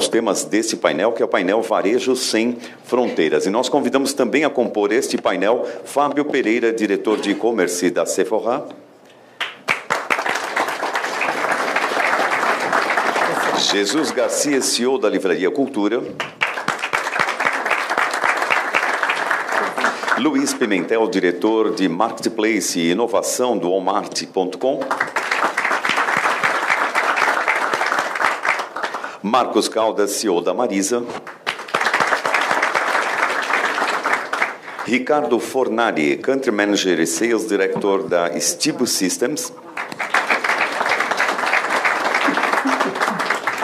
Os temas desse painel, que é o painel Varejo Sem Fronteiras. E nós convidamos também a compor este painel Fábio Pereira, diretor de e-commerce da Sephora. Jesus Garcia, CEO da Livraria Cultura. Luiz Pimentel, diretor de Marketplace e Inovação do Walmart.com. Marcos Caldas, CEO da Marisa. Ricardo Fornari, Country Manager e Sales Director da Stibo Systems.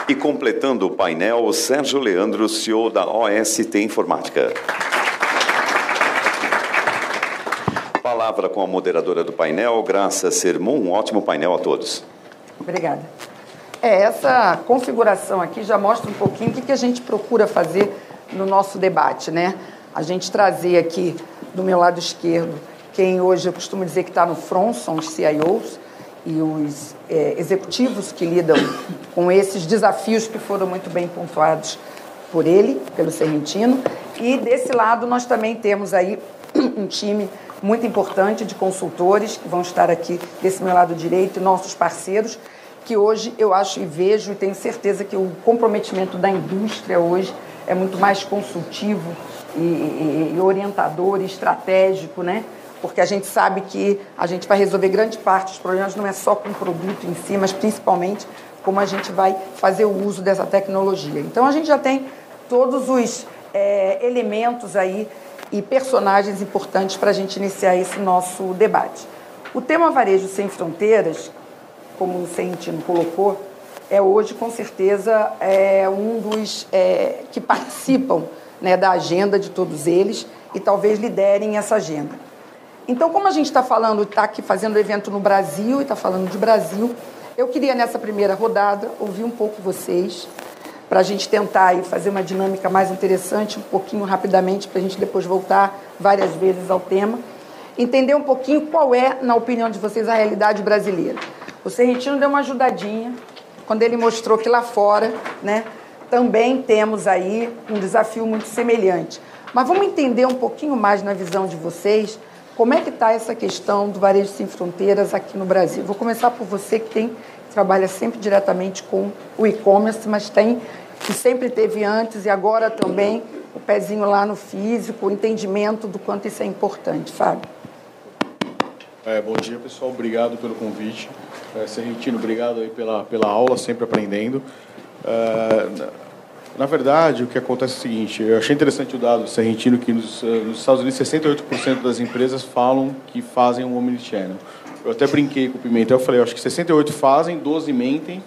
E completando o painel, Sérgio Leandro, CEO da OST Informática. Palavra com a moderadora do painel, Graça Sermon. Um ótimo painel a todos. Obrigada. Essa configuração aqui já mostra um pouquinho o que a gente procura fazer no nosso debate, né? A gente trazer aqui, do meu lado esquerdo, quem hoje eu costumo dizer que está no front, são os CIOs e os executivos que lidam com esses desafios que foram muito bem pontuados por ele, pelo Serrentino. E desse lado nós também temos aí um time muito importante de consultores que vão estar aqui desse meu lado direito, nossos parceiros, que hoje eu acho e vejo e tenho certeza que o comprometimento da indústria hoje é muito mais consultivo e orientador e estratégico, né? Porque a gente sabe que a gente vai resolver grande parte dos problemas, não é só com o produto em si, mas principalmente como a gente vai fazer o uso dessa tecnologia. Então, a gente já tem todos os elementos aí e personagens importantes para a gente iniciar esse nosso debate. O tema Varejo Sem Fronteiras, como o Serrentino colocou, é hoje, com certeza, um dos que participam, né, da agenda de todos eles e talvez liderem essa agenda. Então, como a gente está aqui fazendo o evento no Brasil e está falando de Brasil, eu queria, nessa primeira rodada, ouvir um pouco vocês, para a gente tentar aí fazer uma dinâmica mais interessante, um pouquinho rapidamente, para a gente depois voltar várias vezes ao tema, entender um pouquinho qual é, na opinião de vocês, a realidade brasileira. O Serrentino deu uma ajudadinha quando ele mostrou que lá fora, né, também temos aí um desafio muito semelhante. Mas vamos entender um pouquinho mais na visão de vocês como é que está essa questão do varejo sem fronteiras aqui no Brasil. Vou começar por você que trabalha sempre diretamente com o e-commerce, mas que sempre teve antes e agora também o pezinho lá no físico, o entendimento do quanto isso é importante. Fábio. Bom dia, pessoal. Obrigado pelo convite. Serrentino, obrigado aí pela aula, sempre aprendendo. Na verdade, o que acontece é o seguinte, eu achei interessante o dado do Serrentino que nos Estados Unidos 68% das empresas falam que fazem um omnichannel. Eu até brinquei com o Pimentel, eu falei, eu acho que 68% fazem, 12% mentem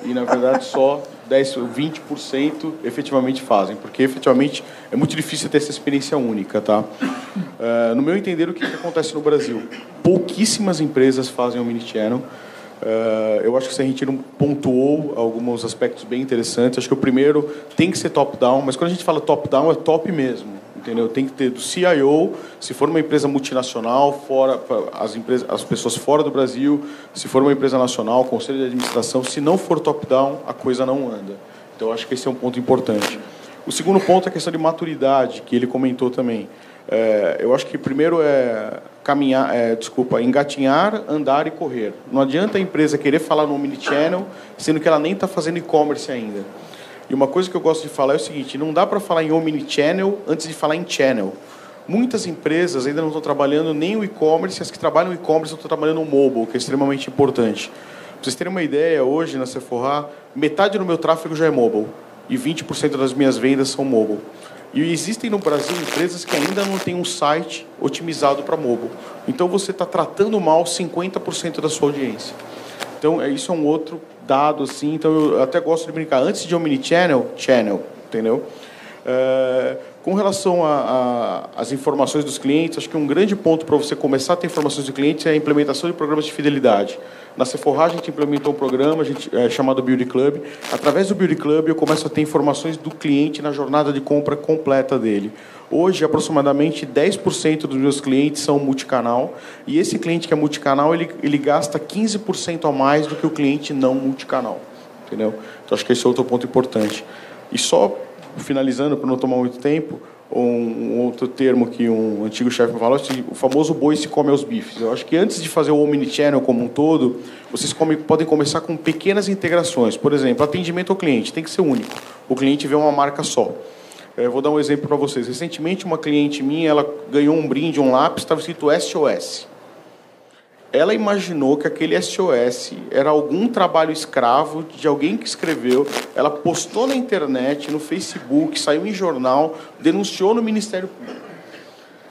e, na verdade, só 20% efetivamente fazem, porque efetivamente é muito difícil ter essa experiência única, tá? No meu entender, o que acontece no Brasil? Pouquíssimas empresas fazem omnichannel. Eu acho que o Serrentino pontuou alguns aspectos bem interessantes. Acho que o primeiro tem que ser top-down, mas quando a gente fala top-down, é top mesmo, entendeu? Tem que ter do CIO, se for uma empresa multinacional, fora as pessoas fora do Brasil, se for uma empresa nacional, conselho de administração, se não for top-down, a coisa não anda. Então, acho que esse é um ponto importante. O segundo ponto é a questão de maturidade, que ele comentou também. Eu acho que primeiro engatinhar, andar e correr. Não adianta a empresa querer falar no omnichannel, sendo que ela nem está fazendo e-commerce ainda. E uma coisa que eu gosto de falar é o seguinte, não dá para falar em omnichannel antes de falar em channel. Muitas empresas ainda não estão trabalhando nem o e-commerce, as que trabalham o e-commerce estão trabalhando o mobile, que é extremamente importante. Para vocês terem uma ideia, hoje na Sephora, metade do meu tráfego já é mobile e 20% das minhas vendas são mobile. E existem no Brasil empresas que ainda não têm um site otimizado para mobile. Então, você está tratando mal 50% da sua audiência. Então, isso é um outro dado, assim. Então, eu até gosto de brincar. Antes de omnichannel, channel, entendeu? Com relação às informações dos clientes, acho que um grande ponto para você começar a ter informações do cliente é a implementação de programas de fidelidade. Na Sephora, a gente implementou um programa chamado Beauty Club. Através do Beauty Club, eu começo a ter informações do cliente na jornada de compra completa dele. Hoje, aproximadamente 10% dos meus clientes são multicanal, e esse cliente que é multicanal, ele gasta 15% a mais do que o cliente não multicanal. Entendeu? Então, acho que esse é outro ponto importante. E só finalizando, para não tomar muito tempo, um outro termo que um antigo chefe me falou, o famoso boi se come aos bifes. Eu acho que antes de fazer o omnichannel como um todo, vocês podem começar com pequenas integrações. Por exemplo, atendimento ao cliente tem que ser único. O cliente vê uma marca só. Eu vou dar um exemplo para vocês. Recentemente, uma cliente minha, ela ganhou um brinde, um lápis, estava escrito SOS. Ela imaginou que aquele SOS era algum trabalho escravo de alguém que escreveu. Ela postou na internet, no Facebook, saiu em jornal, denunciou no Ministério Público.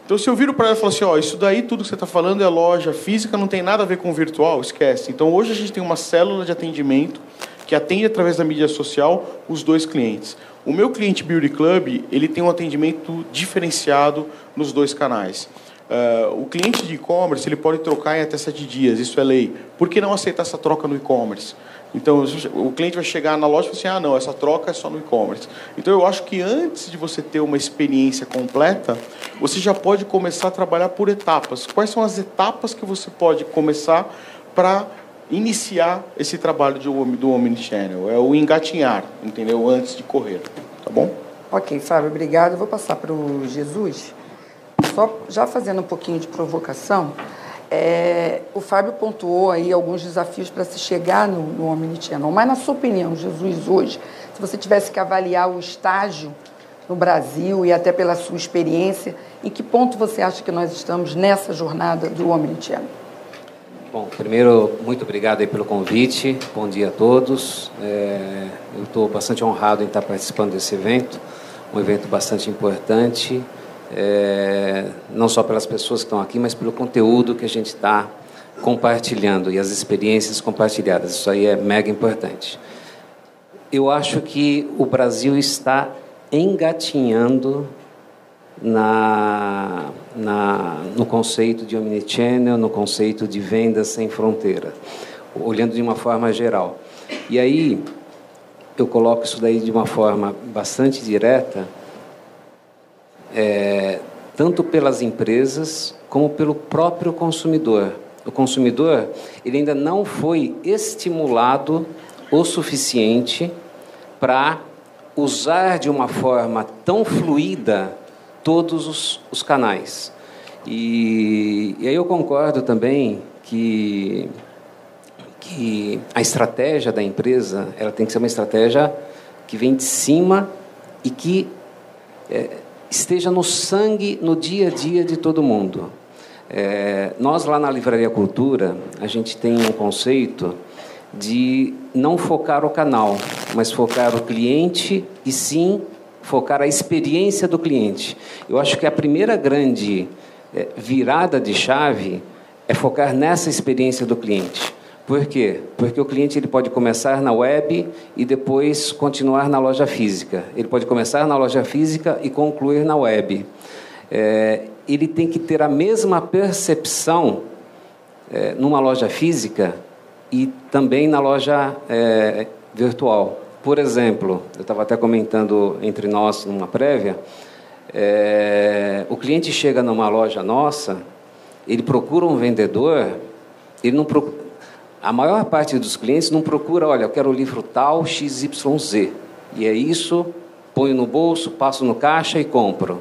Então, se eu viro para ela e falo assim, isso daí tudo que você está falando é loja física, não tem nada a ver com virtual, esquece. Então, hoje a gente tem uma célula de atendimento que atende através da mídia social os dois clientes. O meu cliente Beauty Club, ele tem um atendimento diferenciado nos dois canais. O cliente de e-commerce ele pode trocar em até 7 dias, isso é lei. Por que não aceitar essa troca no e-commerce? Então, o cliente vai chegar na loja e falar assim, não, essa troca é só no e-commerce. Então, eu acho que antes de você ter uma experiência completa, você já pode começar a trabalhar por etapas. Quais são as etapas que você pode começar para iniciar esse trabalho do Omnichannel? É o engatinhar, entendeu? Antes de correr, tá bom? Ok, Fábio, obrigado. Eu vou passar para o Jesus. Só já fazendo um pouquinho de provocação, o Fábio pontuou aí alguns desafios para se chegar no Omnichannel. Mas, na sua opinião, Jesus, hoje, se você tivesse que avaliar o estágio no Brasil e até pela sua experiência, em que ponto você acha que nós estamos nessa jornada do Omnichannel? Bom, primeiro, muito obrigado aí pelo convite. Bom dia a todos. Eu estou bastante honrado em estar participando desse evento, um evento bastante importante. Não só pelas pessoas que estão aqui, mas pelo conteúdo que a gente está compartilhando e as experiências compartilhadas. Isso aí é mega importante. Eu acho que o Brasil está engatinhando no conceito de omnichannel, no conceito de vendas sem fronteira, olhando de uma forma geral. E aí, eu coloco isso daí de uma forma bastante direta, tanto pelas empresas como pelo próprio consumidor. O consumidor, ele ainda não foi estimulado o suficiente para usar de uma forma tão fluida todos os canais. E aí eu concordo também que a estratégia da empresa ela tem que ser uma estratégia que vem de cima e que esteja no sangue, no dia a dia de todo mundo. Nós lá na Livraria Cultura, a gente tem um conceito de não focar o canal, mas focar o cliente e sim focar a experiência do cliente. Eu acho que a primeira grande virada de chave é focar nessa experiência do cliente. Por quê? Porque o cliente ele pode começar na web e depois continuar na loja física. Ele pode começar na loja física e concluir na web. Ele tem que ter a mesma percepção numa loja física e também na loja virtual. Por exemplo, eu estava até comentando entre nós numa prévia, o cliente chega numa loja nossa, ele procura um vendedor, ele não procura. A maior parte dos clientes não procura, olha, eu quero o livro tal, XYZ. E é isso, ponho no bolso, passo no caixa e compro.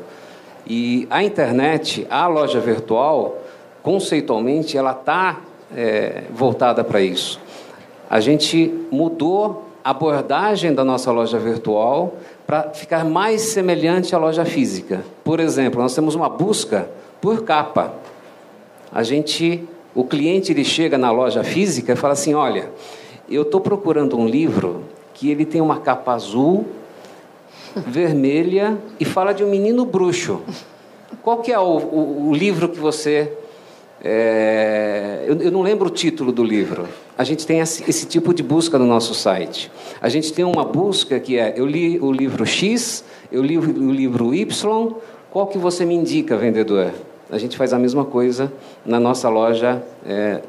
E a internet, a loja virtual, conceitualmente, ela está voltada para isso. A gente mudou a abordagem da nossa loja virtual para ficar mais semelhante à loja física. Por exemplo, nós temos uma busca por capa. O cliente ele chega na loja física e fala assim, olha, eu estou procurando um livro que ele tem uma capa azul, vermelha e fala de um menino bruxo. Qual que é o livro que você Eu não lembro o título do livro. A gente tem esse tipo de busca no nosso site. A gente tem uma busca que eu li o livro X, eu li o livro Y, qual que você me indica, vendedor? A gente faz a mesma coisa na nossa loja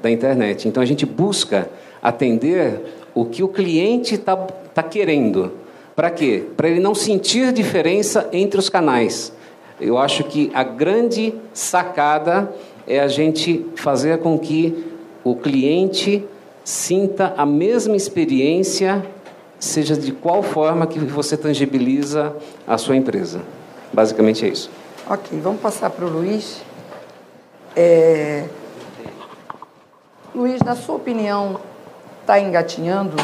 da internet. Então, a gente busca atender o que o cliente está querendo. Para quê? Para ele não sentir diferença entre os canais. Eu acho que a grande sacada é a gente fazer com que o cliente sinta a mesma experiência, seja de qual forma que você tangibiliza a sua empresa. Basicamente é isso. Ok, vamos passar para o Luiz. Luiz, na sua opinião, está engatinhando?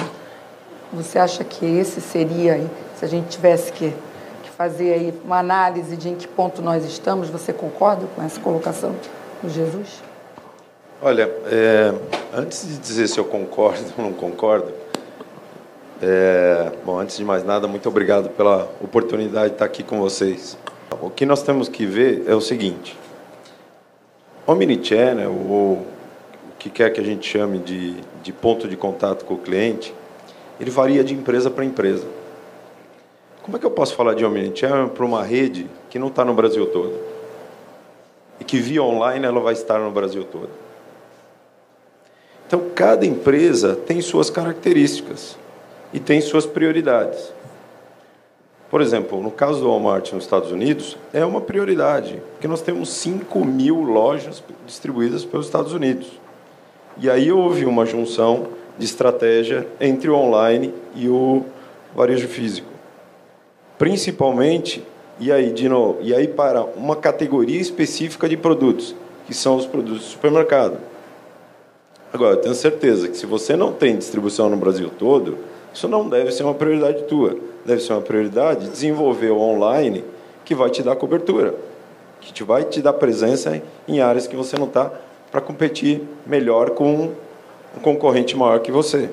Você acha que esse seria, se a gente tivesse que fazer aí uma análise de em que ponto nós estamos, você concorda com essa colocação do Jesus? Olha, antes de dizer se eu concordo ou não concordo, bom, antes de mais nada, muito obrigado pela oportunidade de estar aqui com vocês. O que nós temos que ver é o seguinte: Omnichannel, ou o que quer que a gente chame de ponto de contato com o cliente, ele varia de empresa para empresa. Como é que eu posso falar de Omnichannel para uma rede que não está no Brasil todo? E que via online ela vai estar no Brasil todo? Então, cada empresa tem suas características e tem suas prioridades. Por exemplo, no caso do Walmart nos Estados Unidos, é uma prioridade, porque nós temos 5.000 lojas distribuídas pelos Estados Unidos. E aí houve uma junção de estratégia entre o online e o varejo físico. Principalmente, e aí para uma categoria específica de produtos, que são os produtos do supermercado. Agora, eu tenho certeza que se você não tem distribuição no Brasil todo, isso não deve ser uma prioridade tua. Deve ser uma prioridade desenvolver o online, que vai te dar cobertura, que vai te dar presença em áreas que você não está, para competir melhor com um concorrente maior que você.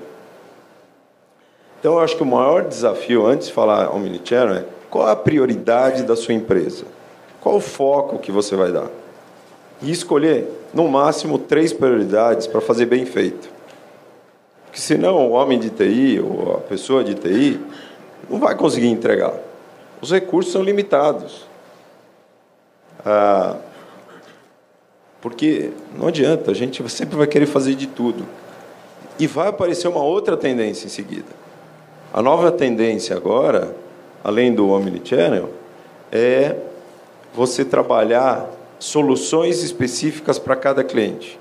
Então, eu acho que o maior desafio, antes de falar Omnichannel, é qual a prioridade da sua empresa? Qual o foco que você vai dar? E escolher, no máximo, 3 prioridades para fazer bem feito. Porque senão o homem de TI ou a pessoa de TI não vai conseguir entregar. Os recursos são limitados. Porque não adianta, a gente sempre vai querer fazer de tudo. E vai aparecer uma outra tendência em seguida. A nova tendência agora, além do Omnichannel, é você trabalhar soluções específicas para cada cliente.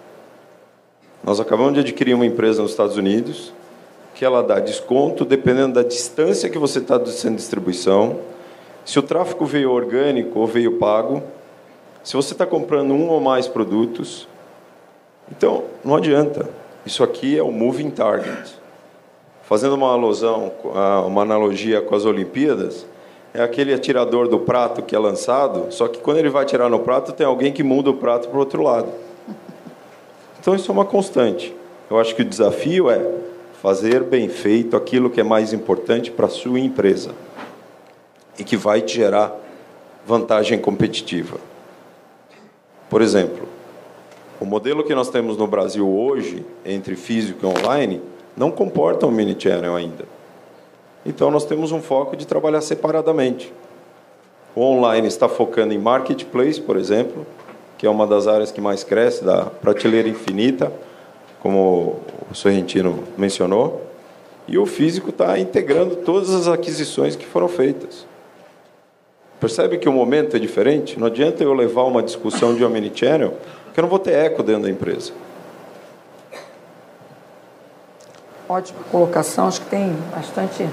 Nós acabamos de adquirir uma empresa nos Estados Unidos que ela dá desconto dependendo da distância que você está sendo distribuição, se o tráfego veio orgânico ou veio pago, se você está comprando um ou mais produtos. Então, não adianta. Isso aqui é o moving target. Fazendo uma alusão, uma analogia com as Olimpíadas, é aquele atirador do prato que é lançado, só que quando ele vai atirar no prato, tem alguém que muda o prato para o outro lado. Então, isso é uma constante. Eu acho que o desafio é fazer bem feito aquilo que é mais importante para a sua empresa e que vai te gerar vantagem competitiva. Por exemplo, o modelo que nós temos no Brasil hoje, entre físico e online, não comporta um Omnichannel ainda. Então, nós temos um foco de trabalhar separadamente. O online está focando em marketplace, por exemplo, que é uma das áreas que mais cresce, da prateleira infinita, como o Sorrentino mencionou. E o físico está integrando todas as aquisições que foram feitas. Percebe que o momento é diferente? Não adianta eu levar uma discussão de Omnichannel, porque eu não vou ter eco dentro da empresa. Ótima colocação, acho que tem bastante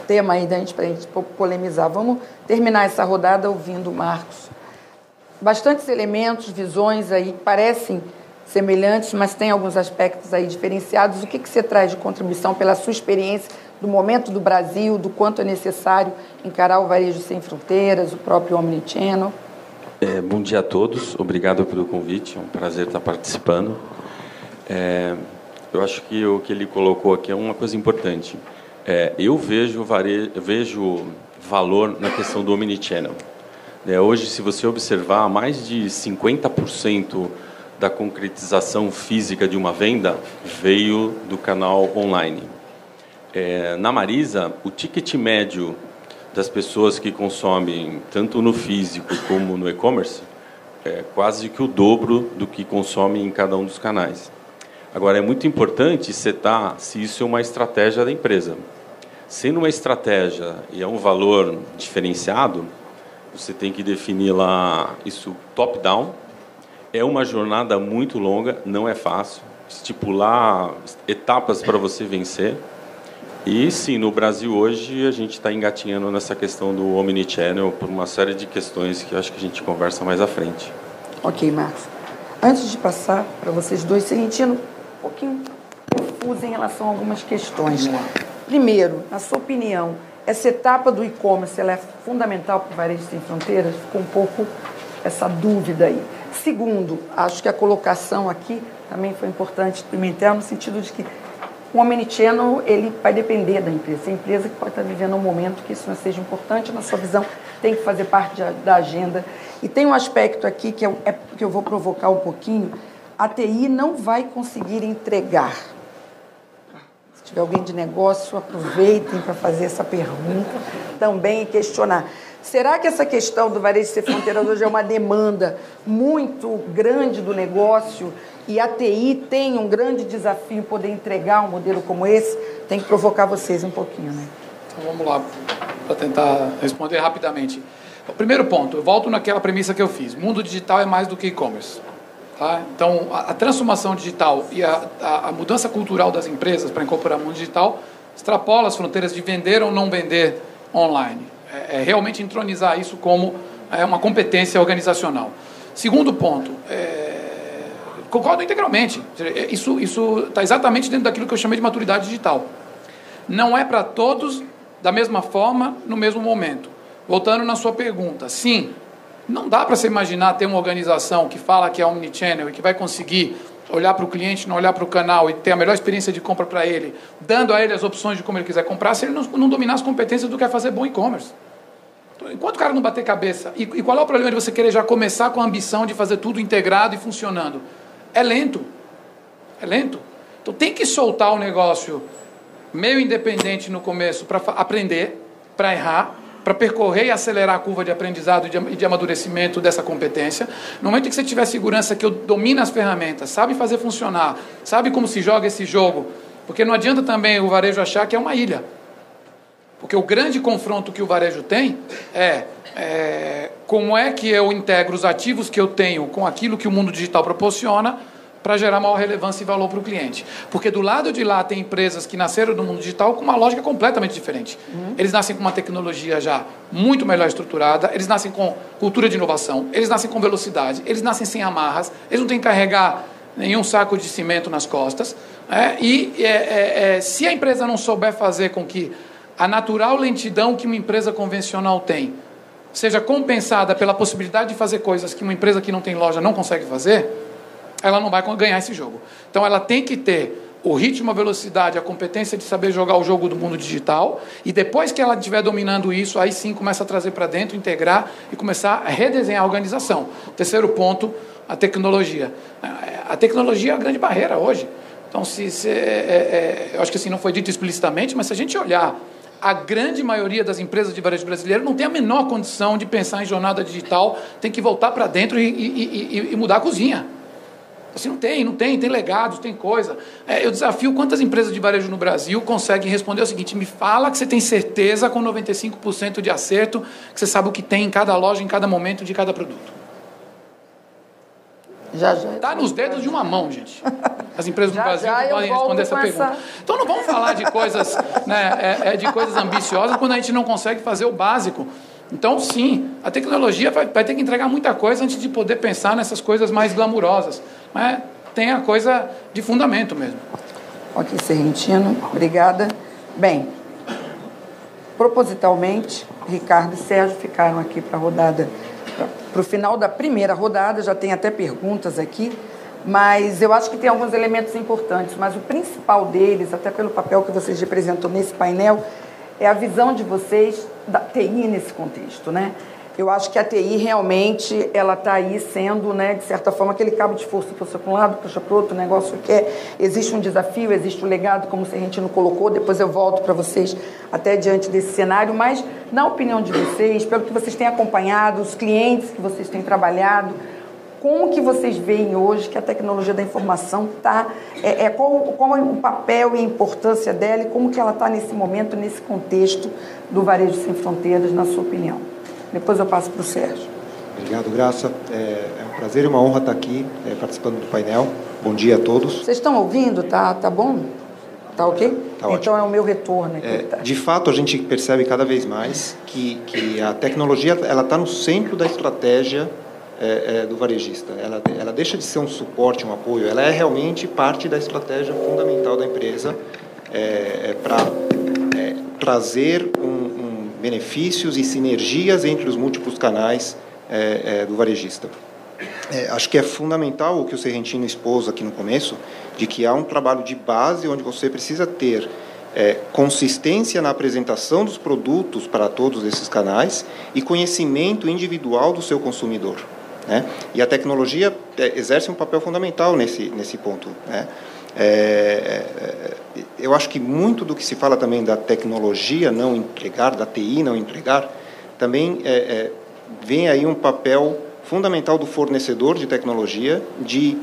tema aí para a gente polemizar. Vamos terminar essa rodada ouvindo o Marcos. Bastantes elementos, visões aí parecem semelhantes, mas tem alguns aspectos aí diferenciados. O que você traz de contribuição pela sua experiência do momento do Brasil, do quanto é necessário encarar o varejo sem fronteiras, o próprio Omnichannel? Bom dia a todos, obrigado pelo convite, é um prazer estar participando. Eu acho que o que ele colocou aqui é uma coisa importante. Eu vejo valor na questão do Omnichannel. Hoje, se você observar, mais de 50% da concretização física de uma venda veio do canal online. Na Marisa, o ticket médio das pessoas que consomem tanto no físico como no e-commerce é quase que o dobro do que consomem em cada um dos canais. Agora, é muito importante setar se isso é uma estratégia da empresa. Sendo uma estratégia e é um valor diferenciado, você tem que definir lá isso top-down. É uma jornada muito longa, não é fácil. Estipular etapas para você vencer. E sim, no Brasil hoje a gente está engatinhando nessa questão do omnichannel por uma série de questões que eu acho que a gente conversa mais à frente. Ok, Marcos. Antes de passar para vocês dois, Serrentino, um pouquinho confuso em relação a algumas questões. Primeiro, na sua opinião, essa etapa do e-commerce ela é fundamental para o varejo sem fronteiras? Ficou um pouco essa dúvida aí. Segundo, acho que a colocação aqui também foi importante do Pimentel, no sentido de que o omnichannel ele vai depender da empresa. A empresa que pode estar vivendo um momento que isso não seja importante, na sua visão, tem que fazer parte da agenda. E tem um aspecto aqui que que eu vou provocar um pouquinho. A TI não vai conseguir entregar. Se tiver alguém de negócio, aproveitem para fazer essa pergunta também e questionar. Será que essa questão do varejo sem fronteiras hoje é uma demanda muito grande do negócio e a TI tem um grande desafio em poder entregar um modelo como esse? Tem que provocar vocês um pouquinho, né? Então vamos lá, para tentar responder rapidamente. O primeiro ponto, eu volto naquela premissa que eu fiz. Mundo digital é mais do que e-commerce. Tá? Então, a transformação digital e a mudança cultural das empresas para incorporar o mundo digital extrapola as fronteiras de vender ou não vender online. É realmente entronizar isso como uma competência organizacional. Segundo ponto, concordo integralmente. Isso está exatamente dentro daquilo que eu chamei de maturidade digital. Não é para todos da mesma forma, no mesmo momento. Voltando na sua pergunta, sim, não dá para você imaginar ter uma organização que fala que é omnichannel e que vai conseguir olhar para o cliente, não olhar para o canal e ter a melhor experiência de compra para ele, dando a ele as opções de como ele quiser comprar, se ele não dominar as competências do que é fazer bom e-commerce. Enquanto o cara não bater cabeça, e qual é o problema de você querer já começar com a ambição de fazer tudo integrado e funcionando? É lento. É lento. Então tem que soltar o negócio meio independente no começo para aprender, para errar, para percorrer e acelerar a curva de aprendizado e de amadurecimento dessa competência. No momento em que você tiver segurança que eu domino as ferramentas, sabe fazer funcionar, sabe como se joga esse jogo, porque não adianta também o varejo achar que é uma ilha. Porque o grande confronto que o varejo tem é como é que eu integro os ativos que eu tenho com aquilo que o mundo digital proporciona para gerar maior relevância e valor para o cliente. Porque do lado de lá tem empresas que nasceram do mundo digital com uma lógica completamente diferente. Eles nascem com uma tecnologia já muito melhor estruturada, eles nascem com cultura de inovação, eles nascem com velocidade, eles nascem sem amarras, eles não têm que carregar nenhum saco de cimento nas costas. Se a empresa não souber fazer com que a natural lentidão que uma empresa convencional tem seja compensada pela possibilidade de fazer coisas que uma empresa que não tem loja não consegue fazer, ela não vai ganhar esse jogo. Então, ela tem que ter o ritmo, a velocidade, a competência de saber jogar o jogo do mundo digital, e depois que ela estiver dominando isso, aí sim começa a trazer para dentro, integrar e começar a redesenhar a organização. Terceiro ponto, a tecnologia. A tecnologia é a grande barreira hoje. Então, eu acho que assim não foi dito explicitamente, mas se a gente olhar, a grande maioria das empresas de varejo brasileiro não tem a menor condição de pensar em jornada digital, tem que voltar para dentro e mudar a cozinha. Assim, não tem legados, tem coisa. Eu desafio quantas empresas de varejo no Brasil conseguem responder o seguinte: me fala que você tem certeza com 95% de acerto, que você sabe o que tem em cada loja, em cada momento de cada produto. Está nos dedos de uma mão, gente. As empresas do Brasil não podem responder essa pergunta. Então não vamos falar de coisas, de coisas ambiciosas quando a gente não consegue fazer o básico. Então, sim, a tecnologia vai ter que entregar muita coisa antes de poder pensar nessas coisas mais glamurosas. Mas tem a coisa de fundamento mesmo. Ok, Serrentino, obrigada. Bem, propositalmente, Ricardo e Sérgio ficaram aqui para a rodada, para o final da primeira rodada, já tem até perguntas aqui, mas eu acho que tem alguns elementos importantes, mas o principal deles, até pelo papel que vocês representam nesse painel, é a visão de vocês da TI nesse contexto, né? Eu acho que a TI realmente ela está aí sendo, né, de certa forma, aquele cabo de força, puxa para um lado, puxa para o outro, o negócio que existe um desafio, existe um legado, como a gente não colocou, depois eu volto para vocês até diante desse cenário, mas na opinião de vocês, pelo que vocês têm acompanhado, os clientes que vocês têm trabalhado, como que vocês veem hoje que a tecnologia da informação está, qual é o papel e a importância dela e como que ela está nesse momento, nesse contexto do Varejo Sem Fronteiras, na sua opinião? Depois eu passo para o Sérgio. Obrigado, Graça. É um prazer e uma honra estar aqui participando do painel. Bom dia a todos. Vocês estão ouvindo? Tá bom? Tá ok? Tá então ótimo. é o meu retorno aqui. De fato, a gente percebe cada vez mais que a tecnologia ela está no centro da estratégia do varejista. Ela deixa de ser um suporte, um apoio, ela é realmente parte da estratégia fundamental da empresa para trazer benefícios e sinergias entre os múltiplos canais do varejista. Acho que é fundamental o que o Serrentino expôs aqui no começo, de que há um trabalho de base onde você precisa ter consistência na apresentação dos produtos para todos esses canais e conhecimento individual do seu consumidor. Né? E a tecnologia exerce um papel fundamental nesse ponto. Né? Eu acho que muito do que se fala também da tecnologia não entregar, da TI não entregar, também vem aí um papel fundamental do fornecedor de tecnologia de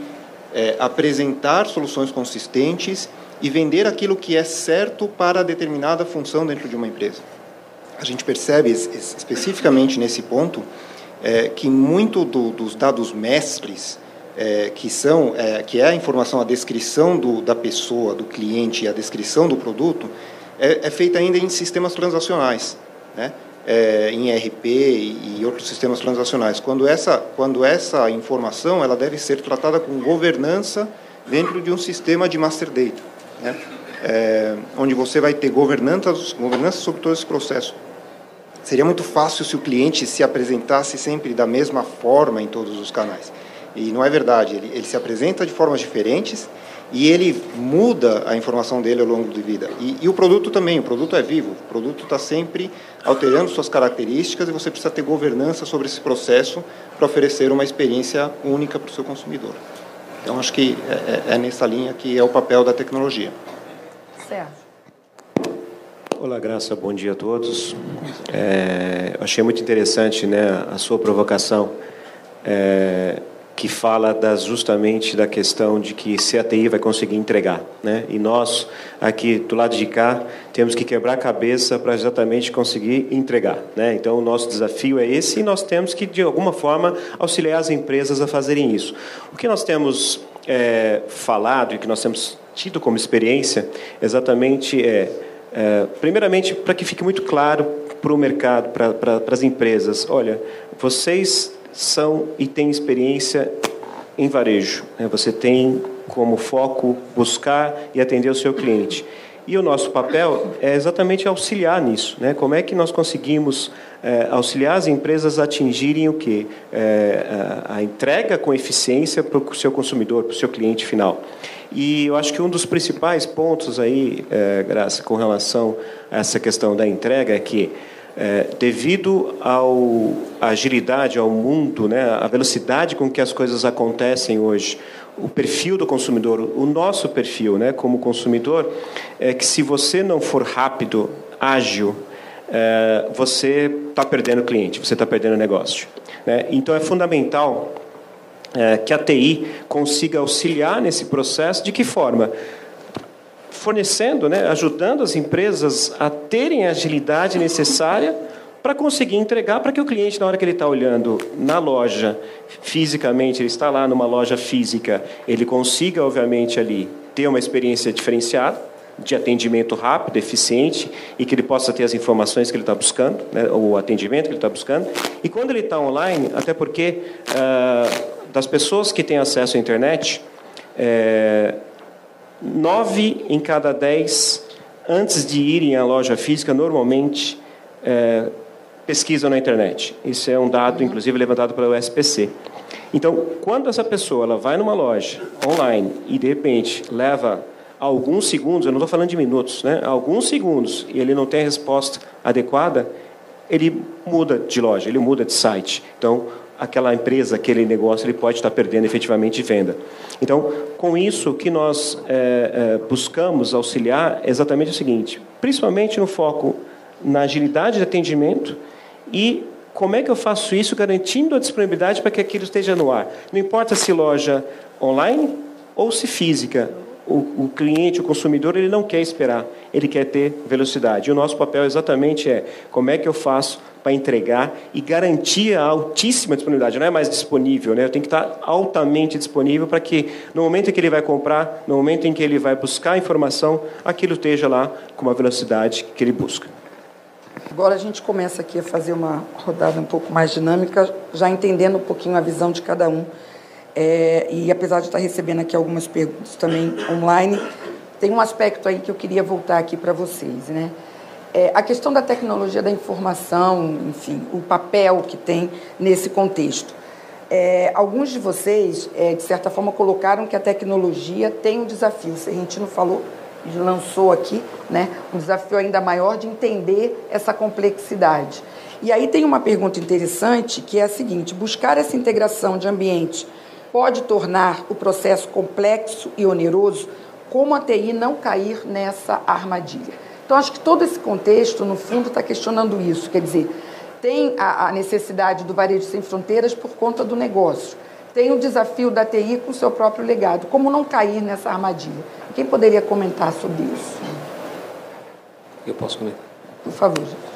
apresentar soluções consistentes e vender aquilo que é certo para determinada função dentro de uma empresa. A gente percebe especificamente nesse ponto que muito dos dados mestres, que é a informação, a descrição da pessoa, do cliente e a descrição do produto, é feita ainda em sistemas transacionais, né? Em ERP e outros sistemas transacionais. Quando essa informação ela deve ser tratada com governança dentro de um sistema de master data, né? Onde você vai ter governança sobre todo esse processo. Seria muito fácil se o cliente se apresentasse sempre da mesma forma em todos os canais. E não é verdade. Ele se apresenta de formas diferentes e ele muda a informação dele ao longo da vida. E o produto também. O produto é vivo. O produto está sempre alterando suas características e você precisa ter governança sobre esse processo para oferecer uma experiência única para o seu consumidor. Então, acho que é nessa linha que é o papel da tecnologia. Sérgio. Olá, Graça, bom dia a todos. Achei muito interessante, né, a sua provocação, que fala justamente da questão de que se a TI vai conseguir entregar, né? E nós, aqui do lado de cá, temos que quebrar a cabeça para exatamente conseguir entregar, né? Então, o nosso desafio é esse e nós temos que, de alguma forma, auxiliar as empresas a fazerem isso. O que nós temos falado e que nós temos tido como experiência, exatamente primeiramente, para que fique muito claro para o mercado, para as empresas, olha, vocês são e têm experiência em varejo, né? Você tem como foco buscar e atender o seu cliente. E o nosso papel é exatamente auxiliar nisso, né? Como é que nós conseguimos auxiliar as empresas a atingirem o quê? A entrega com eficiência para o seu consumidor, para o seu cliente final. E eu acho que um dos principais pontos aí, Graça, com relação a essa questão da entrega é que, devido à agilidade, ao mundo, né, a velocidade com que as coisas acontecem hoje, o perfil do consumidor, o nosso perfil, né, como consumidor, é que se você não for rápido, ágil, você está perdendo cliente, você está perdendo negócio, né? Então é fundamental que a TI consiga auxiliar nesse processo. De que forma? Fornecendo, né, ajudando as empresas a terem a agilidade necessária para conseguir entregar, para que o cliente, na hora que ele está olhando na loja, fisicamente, ele está lá numa loja física, ele consiga, obviamente, ali ter uma experiência diferenciada, de atendimento rápido, eficiente, e que ele possa ter as informações que ele está buscando, né, o atendimento que ele está buscando. E quando ele está online, até porque das pessoas que têm acesso à internet, 9 em cada 10, antes de irem à loja física, normalmente pesquisam na internet. Isso é um dado, inclusive, levantado pela USPC. Então, quando essa pessoa ela vai numa loja online e, de repente, leva alguns segundos, eu não estou falando de minutos, né? Alguns segundos, e ele não tem a resposta adequada, ele muda de loja, ele muda de site. Então, aquela empresa, aquele negócio, ele pode estar perdendo efetivamente de venda. Então, com isso, o que nós buscamos auxiliar é exatamente o seguinte, principalmente no foco na agilidade de atendimento e como é que eu faço isso garantindo a disponibilidade para que aquilo esteja no ar. Não importa se loja online ou se física, o cliente, o consumidor, ele não quer esperar, ele quer ter velocidade. E o nosso papel exatamente como é que eu faço para entregar e garantir a altíssima disponibilidade. Não é mais disponível, né? Eu tenho que estar altamente disponível para que, no momento em que ele vai comprar, no momento em que ele vai buscar a informação, aquilo esteja lá com uma velocidade que ele busca. Agora a gente começa aqui a fazer uma rodada um pouco mais dinâmica, já entendendo um pouquinho a visão de cada um. E apesar de estar recebendo aqui algumas perguntas também online, tem um aspecto aí que eu queria voltar aqui para vocês, né? A questão da tecnologia da informação, enfim, o papel que tem nesse contexto. Alguns de vocês, de certa forma, colocaram que a tecnologia tem um desafio. O Serrentino falou, lançou aqui, né, um desafio ainda maior de entender essa complexidade. E aí tem uma pergunta interessante, que é a seguinte: buscar essa integração de ambientes pode tornar o processo complexo e oneroso? Como a TI não cair nessa armadilha? Então, acho que todo esse contexto, no fundo, está questionando isso. Quer dizer, tem a necessidade do varejo sem fronteiras por conta do negócio. Tem o desafio da TI com o seu próprio legado. Como não cair nessa armadilha? Quem poderia comentar sobre isso? Eu posso comentar? Por favor, gente.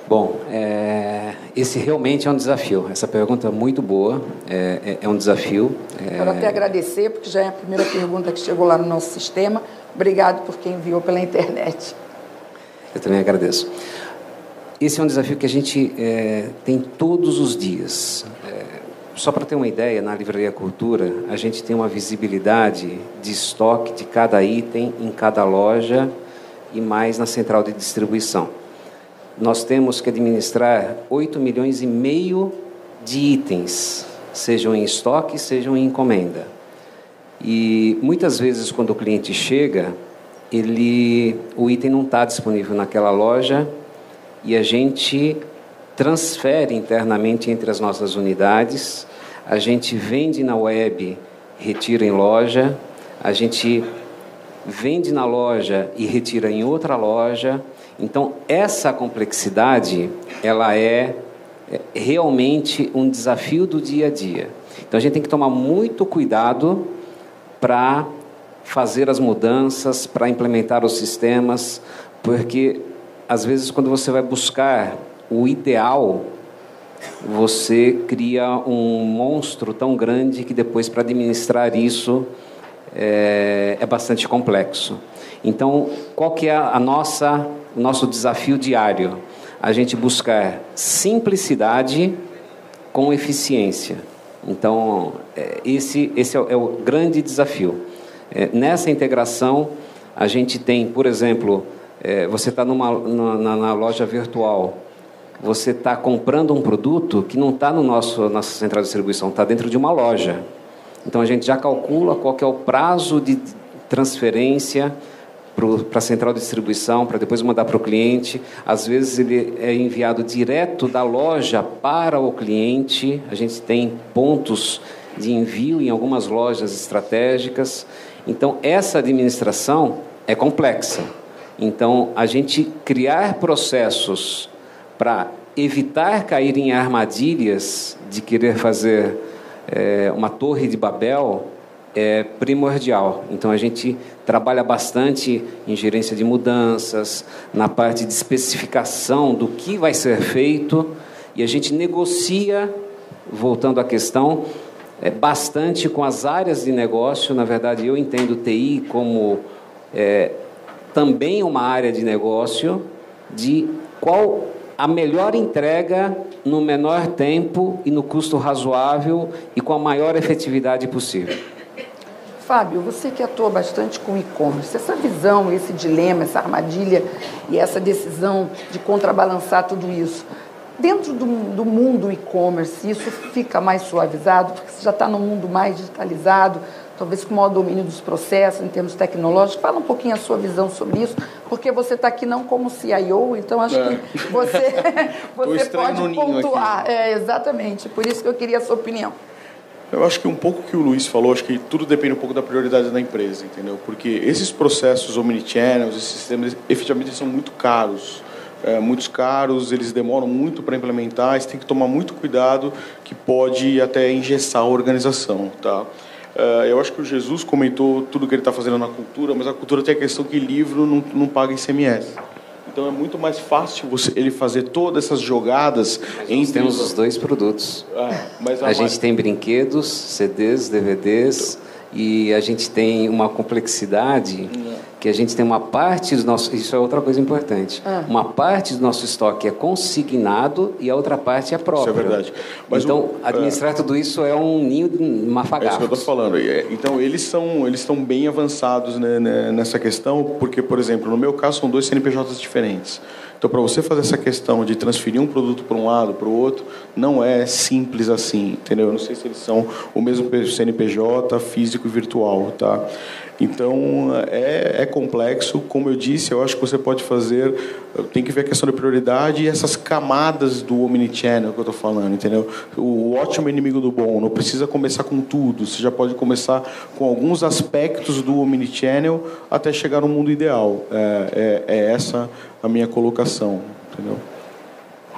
Bom, esse realmente é um desafio. Essa pergunta é muito boa, é um desafio. Quero até agradecer, porque já é a primeira pergunta que chegou lá no nosso sistema. Obrigado por quem enviou pela internet. Eu também agradeço. Esse é um desafio que a gente tem todos os dias. Só para ter uma ideia, na Livraria Cultura, a gente tem uma visibilidade de estoque de cada item em cada loja e mais na central de distribuição. Nós temos que administrar 8,5 milhões de itens, sejam em estoque, sejam em encomenda. E muitas vezes, quando o cliente chega, o item não está disponível naquela loja e a gente transfere internamente entre as nossas unidades, a gente vende na web, retira em loja, a gente vende na loja e retira em outra loja. Então, essa complexidade, ela é realmente um desafio do dia a dia. Então, a gente tem que tomar muito cuidado para fazer as mudanças, para implementar os sistemas, porque, às vezes, quando você vai buscar o ideal, você cria um monstro tão grande que depois, para administrar isso, é bastante complexo. Então, qual que é o nosso desafio diário? A gente buscar simplicidade com eficiência. Então, esse é o grande desafio. Nessa integração, a gente tem, por exemplo, você está na loja virtual, você está comprando um produto que não está nossa central de distribuição, está dentro de uma loja. Então, a gente já calcula qual que é o prazo de transferência para a central de distribuição, para depois mandar para o cliente. Às vezes ele é enviado direto da loja para o cliente. A gente tem pontos de envio em algumas lojas estratégicas. Então, essa administração é complexa. Então, a gente criar processos para evitar cair em armadilhas de querer fazer uma torre de Babel é primordial. Então, a gente trabalha bastante em gerência de mudanças, na parte de especificação do que vai ser feito, e a gente negocia, voltando à questão, bastante com as áreas de negócio. Na verdade, eu entendo TI como também uma área de negócio, de qual a melhor entrega no menor tempo e no custo razoável e com a maior efetividade possível. Fábio, você que atua bastante com e-commerce, essa visão, esse dilema, essa armadilha e essa decisão de contrabalançar tudo isso, dentro do mundo e-commerce, isso fica mais suavizado, porque você já está num mundo mais digitalizado, talvez com maior domínio dos processos, em termos tecnológicos. Fala um pouquinho a sua visão sobre isso, porque você está aqui não como CIO, então acho que você pode pontuar. Exatamente, por isso que eu queria a sua opinião. Eu acho que um pouco que o Luiz falou, acho que tudo depende um pouco da prioridade da empresa, entendeu? Porque esses processos omnichannel, esses sistemas, efetivamente são muito caros. Muitos caros, eles demoram muito para implementar, você tem que tomar muito cuidado, que pode até engessar a organização, tá? Eu acho que o Jesus comentou tudo que ele está fazendo na cultura, mas a cultura tem a questão que livro não paga ICMS. Então é muito mais fácil ele fazer todas essas jogadas. Nós temos os dois produtos. Mas a gente tem brinquedos, CDs, DVDs, e a gente tem uma complexidade que a gente tem uma parte do nosso... Isso é outra coisa importante. Uma parte do nosso estoque é consignado e a outra parte é própria. Isso é verdade. Mas então, administrar tudo isso é um ninho de mafagafos. É isso que eu estou falando. Então, eles estão bem avançados, né, nessa questão, porque, por exemplo, no meu caso, são 2 CNPJs diferentes. Então, para você fazer essa questão de transferir um produto para um lado, para o outro, não é simples assim, entendeu? Eu não sei se eles são o mesmo CNPJ, físico e virtual, tá? Então, é complexo. Como eu disse, eu acho que você pode fazer... Tem que ver a questão da prioridade e essas camadas do omnichannel que eu estou falando, entendeu? O ótimo é inimigo do bom. Não precisa começar com tudo. Você já pode começar com alguns aspectos do omnichannel até chegar no mundo ideal. É essa a minha colocação, entendeu?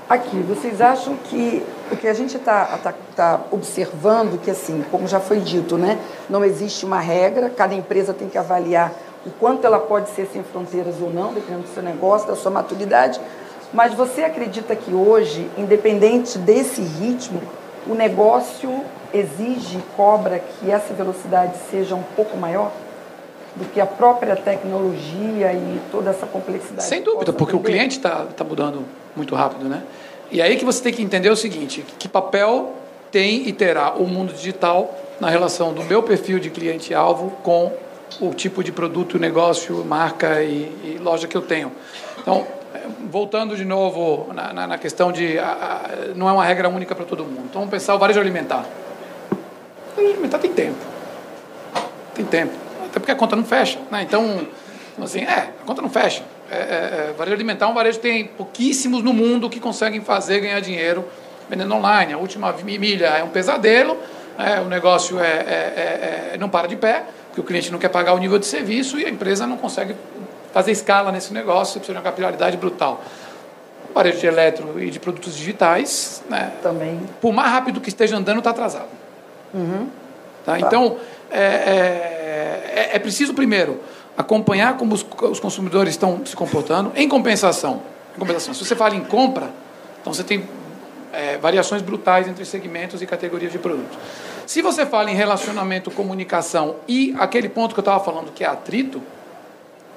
Aqui, vocês acham que o que a gente está observando, que assim, como já foi dito, né, não existe uma regra, cada empresa tem que avaliar o quanto ela pode ser sem fronteiras ou não, dependendo do seu negócio, da sua maturidade, mas você acredita que hoje, independente desse ritmo, o negócio exige, cobra que essa velocidade seja um pouco maior do que a própria tecnologia e toda essa complexidade? Sem dúvida, porque o cliente está mudando muito rápido, né? E aí que você tem que entender o seguinte, que papel tem e terá o mundo digital na relação do meu perfil de cliente-alvo com o tipo de produto, negócio, marca e loja que eu tenho. Então, voltando de novo na questão de... não é uma regra única para todo mundo. Então, vamos pensar o varejo alimentar. O varejo alimentar tem tempo. Tem tempo. Até porque a conta não fecha, né? Então, assim, a conta não fecha. Varejo alimentar é um varejo que tem pouquíssimos no mundo que conseguem ganhar dinheiro vendendo online. A última milha é um pesadelo, o negócio não para de pé, porque o cliente não quer pagar o nível de serviço e a empresa não consegue fazer escala nesse negócio, você precisa de uma capilaridade brutal. O varejo de eletro e de produtos digitais, né, também, por mais rápido que esteja andando, está atrasado. Tá? Então, é preciso, primeiro, acompanhar como os consumidores estão se comportando. Em compensação, se você fala em compra, então você tem variações brutais entre segmentos e categorias de produtos. Se você fala em relacionamento, comunicação e aquele ponto que eu estava falando, que é atrito,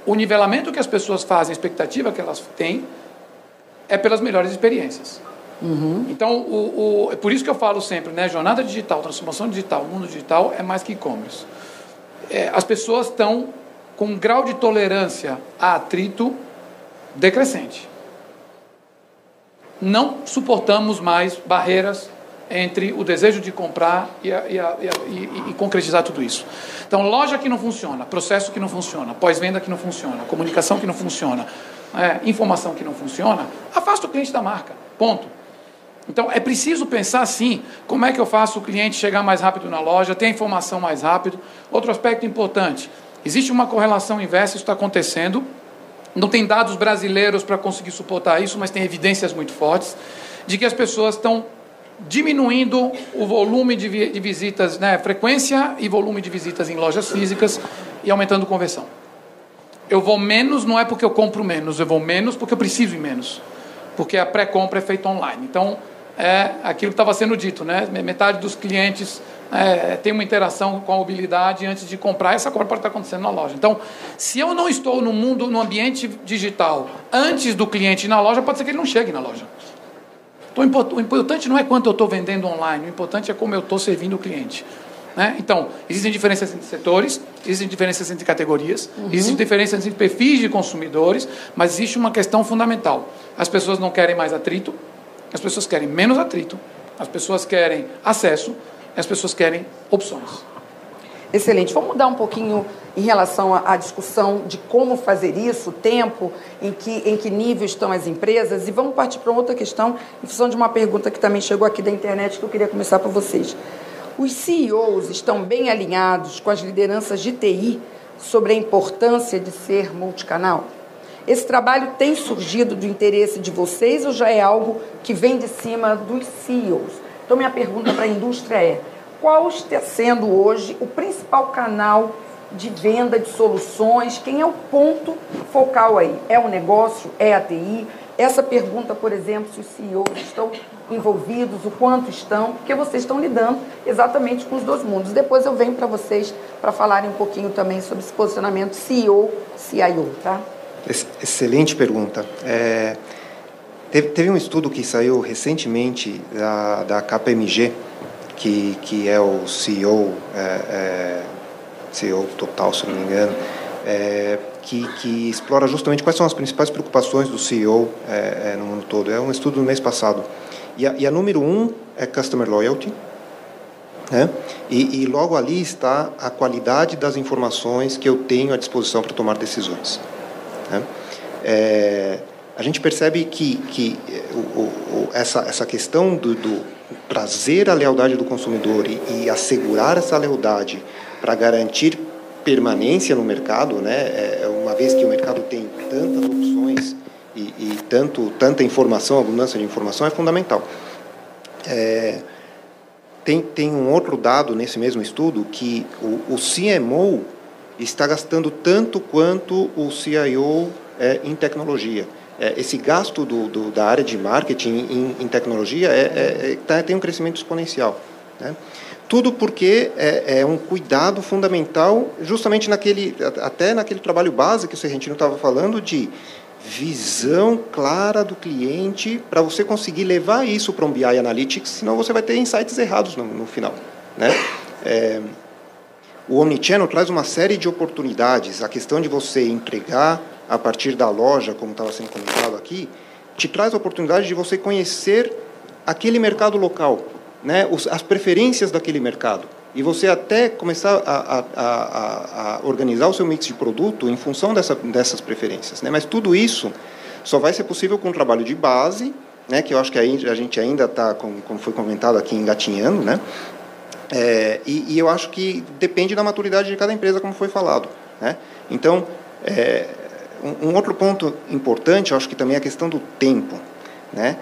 o nivelamento que as pessoas fazem, a expectativa que elas têm, é pelas melhores experiências. Então, é por isso que eu falo sempre, né, jornada digital, transformação digital, mundo digital é mais que e-commerce. As pessoas estão com um grau de tolerância a atrito decrescente. Não suportamos mais barreiras entre o desejo de comprar e concretizar tudo isso. Então, loja que não funciona, processo que não funciona, pós-venda que não funciona, comunicação que não funciona, informação que não funciona, afasta o cliente da marca. Ponto. Então, é preciso pensar assim, como é que eu faço o cliente chegar mais rápido na loja, ter a informação mais rápido. Outro aspecto importante, existe uma correlação inversa, isso está acontecendo. Não tem dados brasileiros para conseguir suportar isso, mas tem evidências muito fortes de que as pessoas estão diminuindo o volume de visitas, né, frequência e volume de visitas em lojas físicas e aumentando conversão. Eu vou menos, não é porque eu compro menos, eu vou menos porque eu preciso ir menos. Porque a pré-compra é feita online. Então, aquilo que estava sendo dito, né? Metade dos clientes tem uma interação com a mobilidade antes de comprar, essa compra pode estar acontecendo na loja. Então, se eu não estou no ambiente digital antes do cliente ir na loja, pode ser que ele não chegue na loja. Então, o importante não é quanto eu estou vendendo online, o importante é como eu estou servindo o cliente. Né? Então, existem diferenças entre setores, existem diferenças entre categorias, existem diferenças entre perfis de consumidores, mas existe uma questão fundamental. As pessoas não querem mais atrito, as pessoas querem menos atrito, as pessoas querem acesso, as pessoas querem opções. Excelente. Vamos mudar um pouquinho em relação à discussão de como fazer isso, o tempo, em que nível estão as empresas, e vamos partir para outra questão, em função de uma pergunta que também chegou aqui da internet, que eu queria começar por vocês. Os CEOs estão bem alinhados com as lideranças de TI sobre a importância de ser multicanal? Esse trabalho tem surgido do interesse de vocês ou já é algo que vem de cima dos CEOs? Então, minha pergunta para a indústria é: qual está sendo hoje o principal canal de venda de soluções? Quem é o ponto focal aí? É o negócio? É a TI? Essa pergunta, por exemplo, se os CEOs estão envolvidos, o quanto estão, porque vocês estão lidando exatamente com os dois mundos. Depois eu venho para vocês para falarem um pouquinho também sobre esse posicionamento CEO-CIO, tá? Excelente pergunta. Teve um estudo que saiu recentemente da KPMG, que é o CEO Total, se não me engano, que explora justamente quais são as principais preocupações do CEO no mundo todo. É um estudo do mês passado. E a número 1 é Customer Loyalty, né? E logo ali está a qualidade das informações que eu tenho à disposição para tomar decisões, né? A gente percebe que essa questão do trazer a lealdade do consumidor e assegurar essa lealdade para garantir permanência no mercado, né? Uma vez que o mercado tem tantas opções e tanta informação, abundância de informação, é fundamental. Tem um outro dado nesse mesmo estudo que o CMO está gastando tanto quanto o CIO em tecnologia. Esse gasto da área de marketing em tecnologia tem um crescimento exponencial, né? Tudo porque é um cuidado fundamental, justamente até naquele trabalho base que o Serrentino estava falando, de visão clara do cliente, para você conseguir levar isso para um BI Analytics, senão você vai ter insights errados no final, né? O Omnichannel traz uma série de oportunidades. A questão de você entregar a partir da loja, como estava sendo comentado aqui, te traz a oportunidade de você conhecer aquele mercado local, né? As preferências daquele mercado. E você até começar a organizar o seu mix de produto em função dessas preferências, né? Mas tudo isso só vai ser possível com um trabalho de base, né? Que eu acho que a gente ainda está, como foi comentado aqui, engatinhando, né? E eu acho que depende da maturidade de cada empresa, como foi falado, né? Então, um outro ponto importante, eu acho que também é a questão do tempo, né?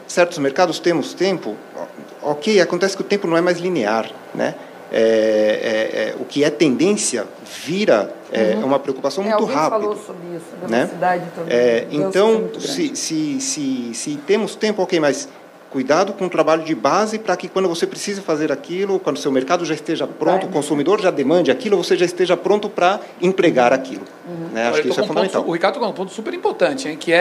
Certos mercados temos tempo, ok, acontece que o tempo não é mais linear, né? O que é tendência vira uma preocupação muito rápida. Alguém falou sobre isso, da velocidade também. Então, se temos tempo, ok, mas cuidado com o trabalho de base para que quando você precisa fazer aquilo, quando o seu mercado já esteja pronto, o consumidor já demande aquilo, você já esteja pronto para empregar aquilo. Né? Acho que isso é fundamental. O Ricardo tocou um ponto super importante, hein, que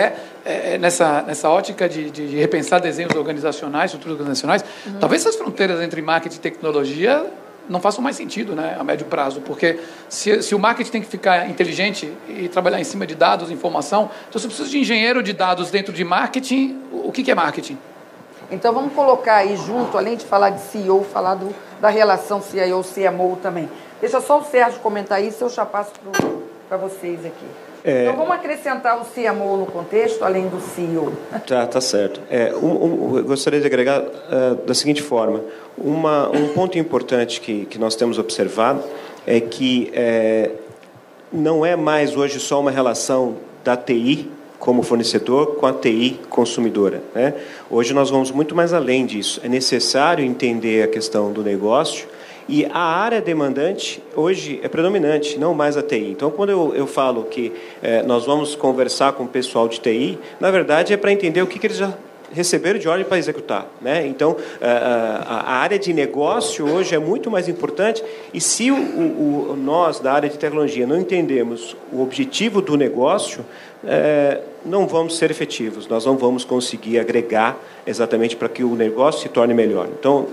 nessa ótica de repensar desenhos organizacionais, estruturas organizacionais, talvez essas fronteiras entre marketing e tecnologia não façam mais sentido, né, a médio prazo, porque se o marketing tem que ficar inteligente e trabalhar em cima de dados, informação, então você precisa de engenheiro de dados dentro de marketing. O que é marketing? Então, vamos colocar aí junto, além de falar de CEO, falar da relação CIO-CMO também. Deixa só o Sérgio comentar isso, eu já passo para vocês aqui. Então, vamos acrescentar o CMO no contexto, além do CEO. Tá certo. Eu gostaria de agregar da seguinte forma. Um ponto importante que nós temos observado é que não é mais hoje só uma relação da TI como fornecedor com a TI consumidora, né? Hoje nós vamos muito mais além disso. É necessário entender a questão do negócio e a área demandante hoje é predominante, não mais a TI. Então, quando eu falo que nós vamos conversar com o pessoal de TI, na verdade é para entender o que eles já receberam de ordem para executar, né? Então, a área de negócio hoje é muito mais importante e se nós, da área de tecnologia, não entendemos o objetivo do negócio, não vamos ser efetivos, nós não vamos conseguir agregar exatamente para que o negócio se torne melhor. Então,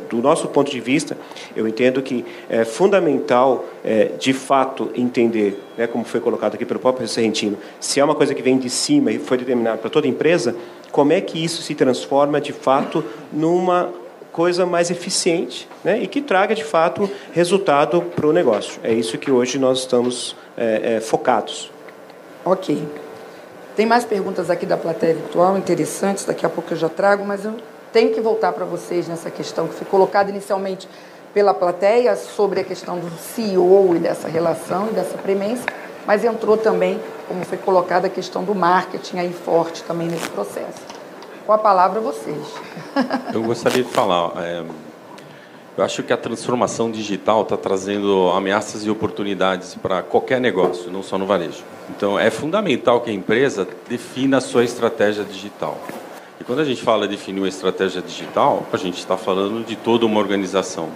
do nosso ponto de vista, eu entendo que é fundamental, de fato, entender, né, como foi colocado aqui pelo próprio Serrentino, se é uma coisa que vem de cima e foi determinada para toda empresa, como é que isso se transforma, de fato, numa coisa mais eficiente, né, e que traga, de fato, resultado para o negócio. É isso que hoje nós estamos focados. Ok. Tem mais perguntas aqui da plateia virtual, interessantes, daqui a pouco eu já trago, mas eu tenho que voltar para vocês nessa questão que foi colocada inicialmente pela plateia sobre a questão do CEO e dessa relação e dessa premência, mas entrou também, como foi colocada, a questão do marketing aí forte também nesse processo. Com a palavra a vocês. Eu gostaria de falar, eu acho que a transformação digital está trazendo ameaças e oportunidades para qualquer negócio, não só no varejo. Então, é fundamental que a empresa defina a sua estratégia digital. E quando a gente fala de definir uma estratégia digital, a gente está falando de toda uma organização.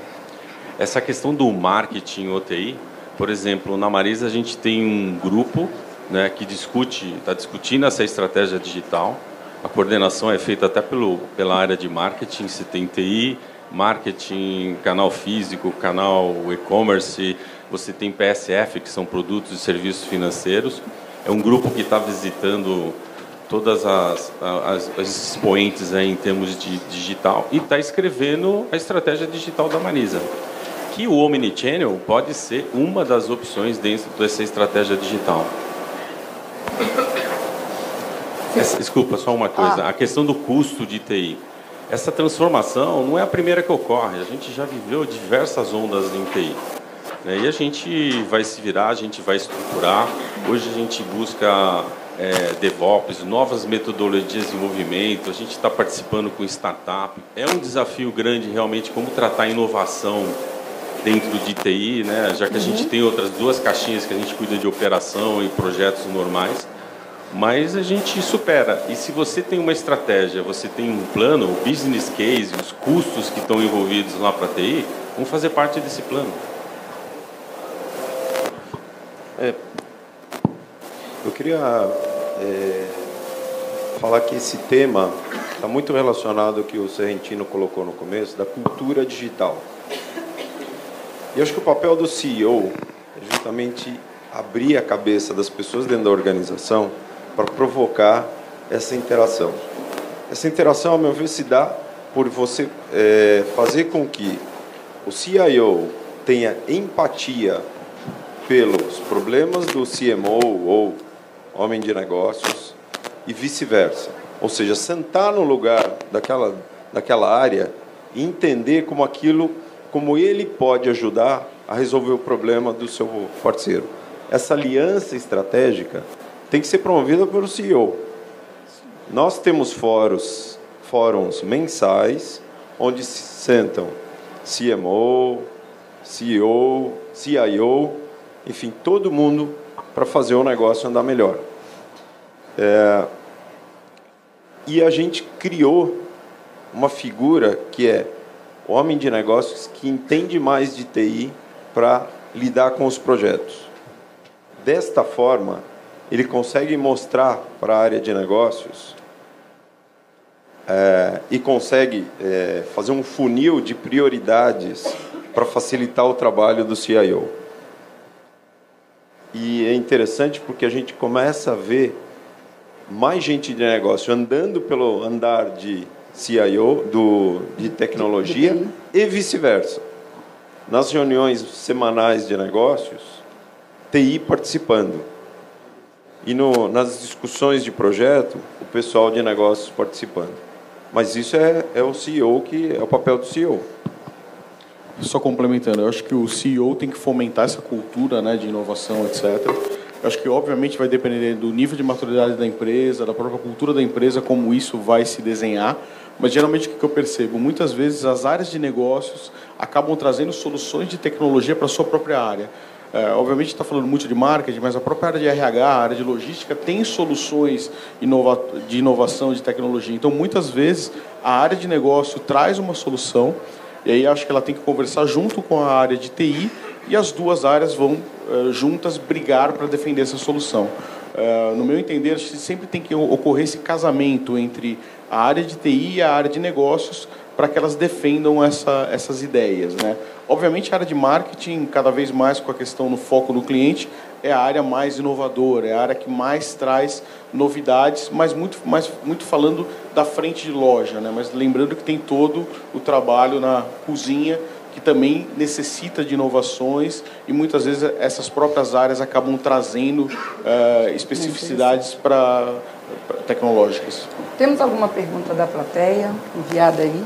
Essa questão do marketing OTI, por exemplo, na Marisa a gente tem um grupo, né, que está discutindo essa estratégia digital. A coordenação é feita até pela área de marketing, você tem TI, marketing, canal físico, canal e-commerce, você tem PSF, que são produtos e serviços financeiros. É um grupo que está visitando todas as expoentes aí em termos de digital e está escrevendo a estratégia digital da Marisa. Que o Omnichannel pode ser uma das opções dentro dessa estratégia digital. Desculpa, só uma coisa. A questão do custo de TI. Essa transformação não é a primeira que ocorre. A gente já viveu diversas ondas em TI. E a gente vai se virar, a gente vai estruturar. Hoje a gente busca DevOps, novas metodologias de desenvolvimento. A gente está participando com startup. É um desafio grande realmente como tratar a inovação dentro de TI, né? Já que a gente tem outras duas caixinhas que a gente cuida de operação e projetos normais. Mas a gente supera. E se você tem uma estratégia, você tem um plano, o business case, os custos que estão envolvidos lá para a TI, vão fazer parte desse plano. Eu queria falar que esse tema está muito relacionado ao que o Serrentino colocou no começo, da cultura digital. E eu acho que o papel do CEO é justamente abrir a cabeça das pessoas dentro da organização para provocar essa interação. Essa interação, ao meu ver, se dá por você fazer com que o CIO tenha empatia pelos problemas do CMO ou homem de negócios e vice-versa. Ou seja, sentar no lugar daquela área e entender como ele pode ajudar a resolver o problema do seu parceiro. Essa aliança estratégica tem que ser promovida pelo CEO. Nós temos fóruns mensais onde se sentam CMO, CEO, CIO, enfim, todo mundo para fazer o negócio andar melhor. E a gente criou uma figura que é o homem de negócios que entende mais de TI para lidar com os projetos. Desta forma, ele consegue mostrar para a área de negócios e consegue fazer um funil de prioridades para facilitar o trabalho do CIO. E é interessante porque a gente começa a ver mais gente de negócio andando pelo andar de CIO, de tecnologia, e vice-versa. Nas reuniões semanais de negócios, TI participando. E nas discussões de projeto, o pessoal de negócios participando. Mas isso é o CEO, que é o papel do CEO. Só complementando, eu acho que o CEO tem que fomentar essa cultura, né, de inovação, etc. Eu acho que, obviamente, vai depender do nível de maturidade da empresa, da própria cultura da empresa, como isso vai se desenhar. Mas, geralmente, o que eu percebo? Muitas vezes, as áreas de negócios acabam trazendo soluções de tecnologia para a sua própria área. Obviamente, está falando muito de marketing, mas a própria área de RH, a área de logística, tem soluções de inovação, de tecnologia. Então, muitas vezes, a área de negócio traz uma solução, e aí acho que ela tem que conversar junto com a área de TI, e as duas áreas vão juntas brigar para defender essa solução. No meu entender, acho que sempre tem que ocorrer esse casamento entre a área de TI e a área de negócios para que elas defendam essas ideias, né? Obviamente, a área de marketing, cada vez mais com a questão no foco no cliente, é a área mais inovadora, é a área que mais traz novidades, mas muito falando da frente de loja, né? Mas lembrando que tem todo o trabalho na cozinha, que também necessita de inovações, e muitas vezes essas próprias áreas acabam trazendo especificidades tecnológicas. Temos alguma pergunta da plateia enviada aí?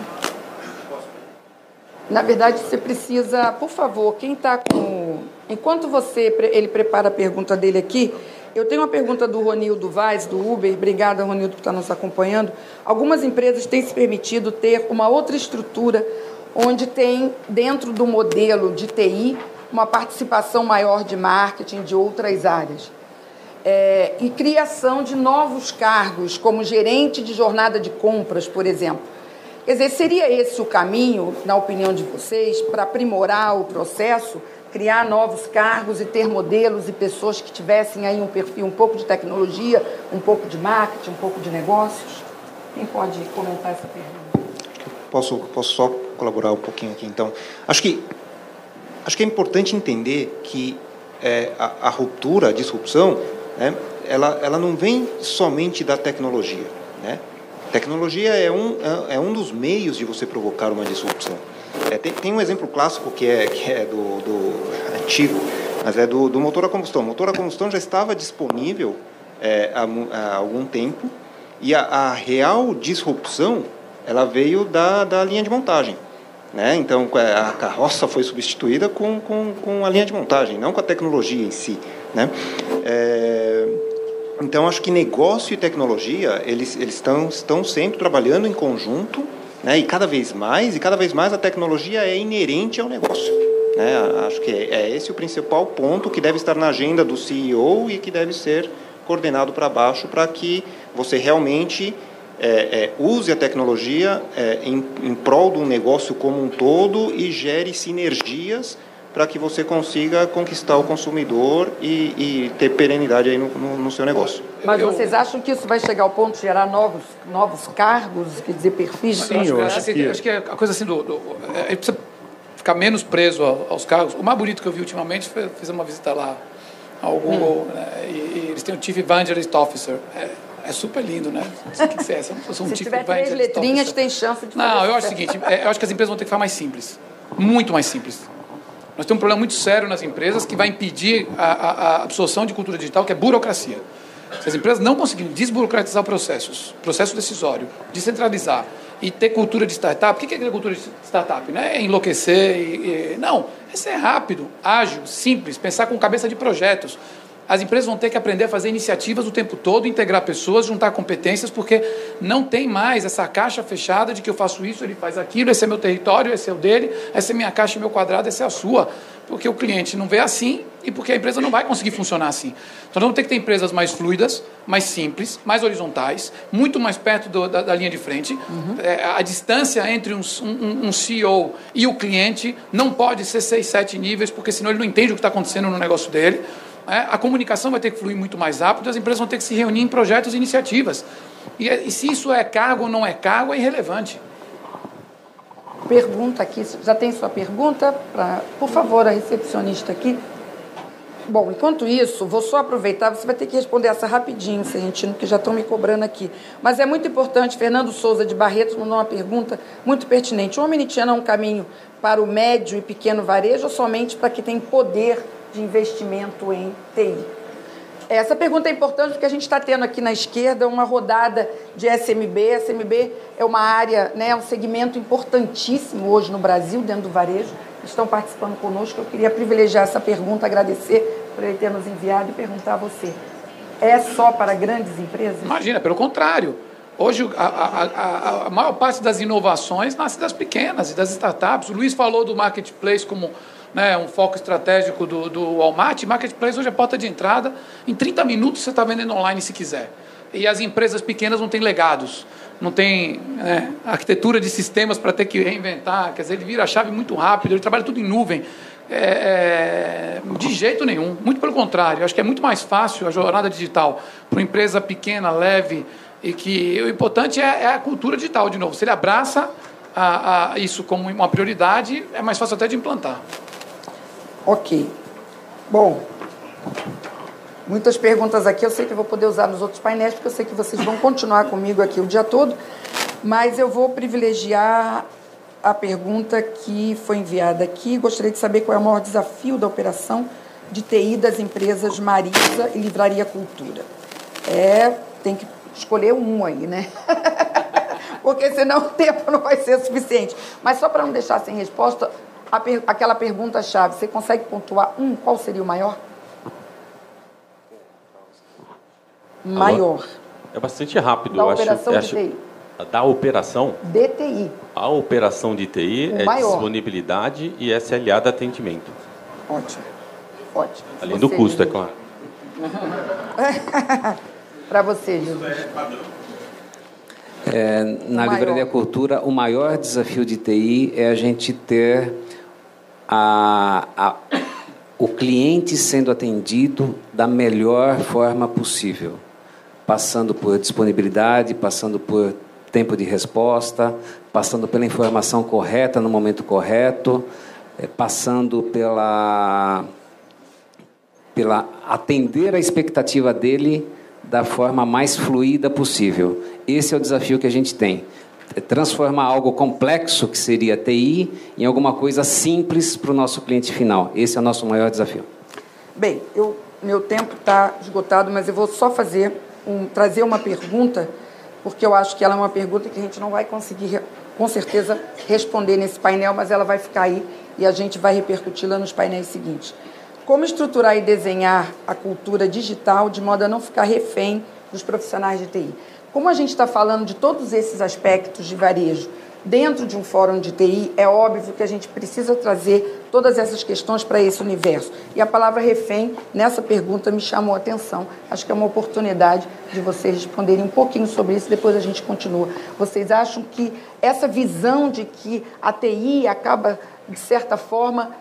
Na verdade, você precisa, por favor, quem está com... Enquanto ele prepara a pergunta dele aqui, eu tenho uma pergunta do Ronildo Vaz, do Uber. Obrigada, Ronildo, por estar nos acompanhando. Algumas empresas têm se permitido ter uma outra estrutura, onde tem, dentro do modelo de TI, uma participação maior de marketing de outras áreas. E criação de novos cargos, como gerente de jornada de compras, por exemplo. Quer dizer, seria esse o caminho, na opinião de vocês, para aprimorar o processo, criar novos cargos e ter modelos e pessoas que tivessem aí um perfil um pouco de tecnologia, um pouco de marketing, um pouco de negócios? Quem pode comentar essa pergunta? Posso só colaborar um pouquinho aqui, então. Acho que é importante entender que a ruptura, a disrupção, né, ela não vem somente da tecnologia, né? Tecnologia é um dos meios de você provocar uma disrupção. Tem um exemplo clássico que é do antigo, mas é do motor a combustão. O motor a combustão já estava disponível há algum tempo, e a real disrupção ela veio da linha de montagem, né? Então, a carroça foi substituída com a linha de montagem, não com a tecnologia em si, né? Então, acho que negócio e tecnologia, eles estão sempre trabalhando em conjunto, né? E cada vez mais a tecnologia é inerente ao negócio, né? Acho que é esse o principal ponto que deve estar na agenda do CEO e que deve ser coordenado para baixo, para que você realmente use a tecnologia em prol de um negócio como um todo e gere sinergias para que você consiga conquistar o consumidor e ter perenidade aí no seu negócio. Mas vocês acham que isso vai chegar ao ponto de gerar novos cargos, quer dizer, perfis? Sim, eu acho que a coisa assim a gente precisa ficar menos preso aos cargos. O mais bonito que eu vi ultimamente foi fiz uma visita lá ao Google, e eles têm o Chief Evangelist Officer. É super lindo, né? O que é? Se tiver 3 letrinhas, tem chance de fazer. Não, eu acho o seguinte, eu acho que as empresas vão ter que ficar mais simples. Muito mais simples. Nós temos um problema muito sério nas empresas que vai impedir a absorção de cultura digital, que é burocracia. Se as empresas não conseguirem desburocratizar processo decisório, descentralizar e ter cultura de startup, o que é cultura de startup? Não é enlouquecer, não, é ser rápido, ágil, simples, pensar com cabeça de projetos. As empresas vão ter que aprender a fazer iniciativas o tempo todo, integrar pessoas, juntar competências, porque não tem mais essa caixa fechada de que eu faço isso, ele faz aquilo, esse é meu território, esse é o dele, essa é minha caixa, meu quadrado, essa é a sua. Porque o cliente não vê assim e porque a empresa não vai conseguir funcionar assim. Então, nós vamos ter que ter empresas mais fluidas, mais simples, mais horizontais, muito mais perto da linha de frente. Uhum. A distância entre um CEO e o cliente não pode ser 6, 7 níveis, porque senão ele não entende o que está acontecendo no negócio dele. A comunicação vai ter que fluir muito mais rápido, as empresas vão ter que se reunir em projetos e iniciativas. E se isso é cargo ou não é cargo, é irrelevante. Pergunta aqui, já tem sua pergunta? Por favor, a recepcionista aqui. Bom, enquanto isso, vou só aproveitar, você vai ter que responder essa rapidinho, Serrentino, que já estão me cobrando aqui. Mas é muito importante, Fernando Souza de Barretos mandou uma pergunta muito pertinente. O Omnichannel é um caminho para o médio e pequeno varejo ou somente para quem tem poder de investimento em TI? Essa pergunta é importante porque a gente está tendo aqui na esquerda uma rodada de SMB. SMB é uma área, né, um segmento importantíssimo hoje no Brasil, dentro do varejo. Estão participando conosco. Eu queria privilegiar essa pergunta, agradecer por ele ter nos enviado e perguntar a você. É só para grandes empresas? Imagina, pelo contrário. Hoje, a maior parte das inovações nasce das pequenas e das startups. O Luiz falou do marketplace como, né, um foco estratégico do Walmart. Marketplace hoje é porta de entrada. Em 30 minutos você está vendendo online se quiser. E as empresas pequenas não têm legados, não tem arquitetura de sistemas para ter que reinventar. Quer dizer, ele vira a chave muito rápido, ele trabalha tudo em nuvem. De jeito nenhum, muito pelo contrário. Acho que é muito mais fácil a jornada digital para uma empresa pequena, leve, e que o importante é a cultura digital, de novo. Se ele abraça isso como uma prioridade, é mais fácil até de implantar. Ok. Bom, muitas perguntas aqui, eu sei que eu vou poder usar nos outros painéis, porque eu sei que vocês vão continuar comigo aqui o dia todo, mas eu vou privilegiar a pergunta que foi enviada aqui. Gostaria de saber qual é o maior desafio da operação de TI das empresas Marisa e Livraria Cultura. Tem que escolher um aí, né? Porque senão o tempo não vai ser suficiente. Mas só para não deixar sem resposta, aquela pergunta-chave, você consegue pontuar qual seria o maior? Maior. É bastante rápido. Da operação de TI. Da operação? DTI. A operação de TI é maior. Disponibilidade e SLA de atendimento. Ótimo. Ótimo. Além do custo, Jesus. é claro. Para você, Jesus. Na Livraria Cultura, o maior desafio de TI é a gente ter o cliente sendo atendido da melhor forma possível, passando por disponibilidade, passando por tempo de resposta, passando pela informação correta no momento correto, passando pela atender a expectativa dele da forma mais fluida possível. Esse é o desafio que a gente tem. Transformar algo complexo, que seria TI, em alguma coisa simples para o nosso cliente final. Esse é o nosso maior desafio. Bem, meu tempo está esgotado, mas eu vou só trazer uma pergunta, porque eu acho que ela é uma pergunta que a gente não vai conseguir, com certeza, responder nesse painel, mas ela vai ficar aí e a gente vai repercuti-la nos painéis seguintes. Como estruturar e desenhar a cultura digital de modo a não ficar refém dos profissionais de TI? Como a gente está falando de todos esses aspectos de varejo dentro de um fórum de TI, é óbvio que a gente precisa trazer todas essas questões para esse universo. E a palavra refém, nessa pergunta, me chamou a atenção. Acho que é uma oportunidade de vocês responderem um pouquinho sobre isso, depois a gente continua. Vocês acham que essa visão de que a TI acaba, de certa forma,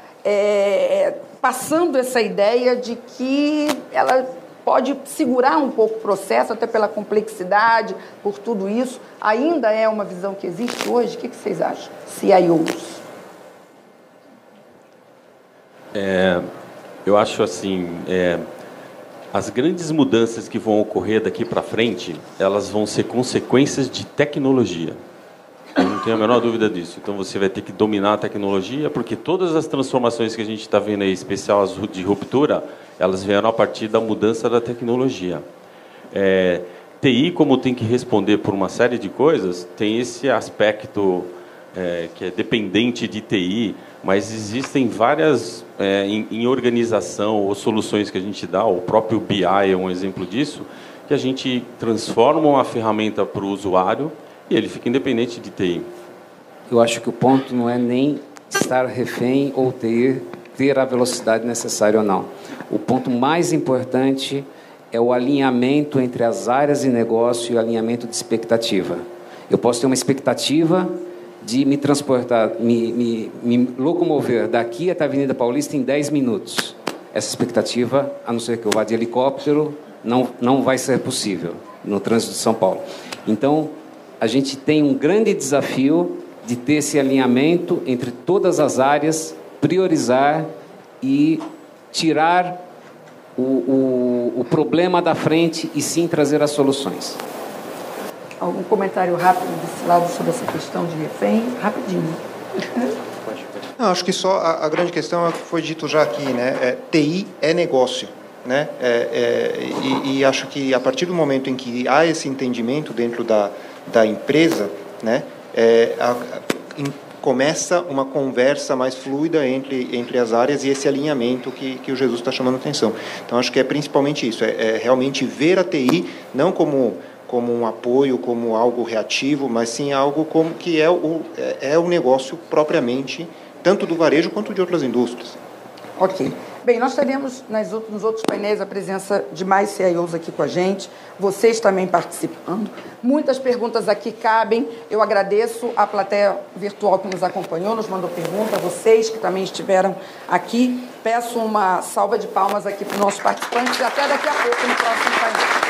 passando essa ideia de que ela pode segurar um pouco o processo, até pela complexidade, por tudo isso, ainda é uma visão que existe hoje? O que vocês acham, CIOs? Eu acho assim, as grandes mudanças que vão ocorrer daqui para frente, elas vão ser consequências de tecnologia. Eu não tenho a menor dúvida disso. Então você vai ter que dominar a tecnologia, porque todas as transformações que a gente está vendo aí, especial as de ruptura, elas vieram a partir da mudança da tecnologia. TI, como tem que responder por uma série de coisas, tem esse aspecto que é dependente de TI, mas existem várias, em organização ou soluções que a gente dá, o próprio BI é um exemplo disso, que a gente transforma uma ferramenta para o usuário e ele fica independente de TI. Eu acho que o ponto não é nem estar refém ou ter a velocidade necessária ou não. O ponto mais importante é o alinhamento entre as áreas de negócio e o alinhamento de expectativa. Eu posso ter uma expectativa de me transportar, me locomover daqui até a Avenida Paulista em 10 minutos. Essa expectativa, a não ser que eu vá de helicóptero, não vai ser possível no trânsito de São Paulo. Então, a gente tem um grande desafio de ter esse alinhamento entre todas as áreas, priorizar e tirar o problema da frente e sim trazer as soluções. Algum comentário rápido desse lado sobre essa questão de refém? Rapidinho. Não, acho que só a grande questão é o que foi dito já aqui, né? TI é negócio, né? E acho que a partir do momento em que há esse entendimento dentro da empresa, né? Começa uma conversa mais fluida entre as áreas e esse alinhamento que o Jesus está chamando a atenção. Então, acho que é principalmente isso, realmente ver a TI não como um apoio, como algo reativo, mas sim algo como que é o negócio propriamente, tanto do varejo quanto de outras indústrias. Ok. Bem, nós teremos nos outros painéis a presença de mais CIOs aqui com a gente, vocês também participando. Muitas perguntas aqui cabem. Eu agradeço a plateia virtual que nos acompanhou, nos mandou pergunta, vocês que também estiveram aqui. Peço uma salva de palmas aqui para os nossos participantes e até daqui a pouco no próximo painel.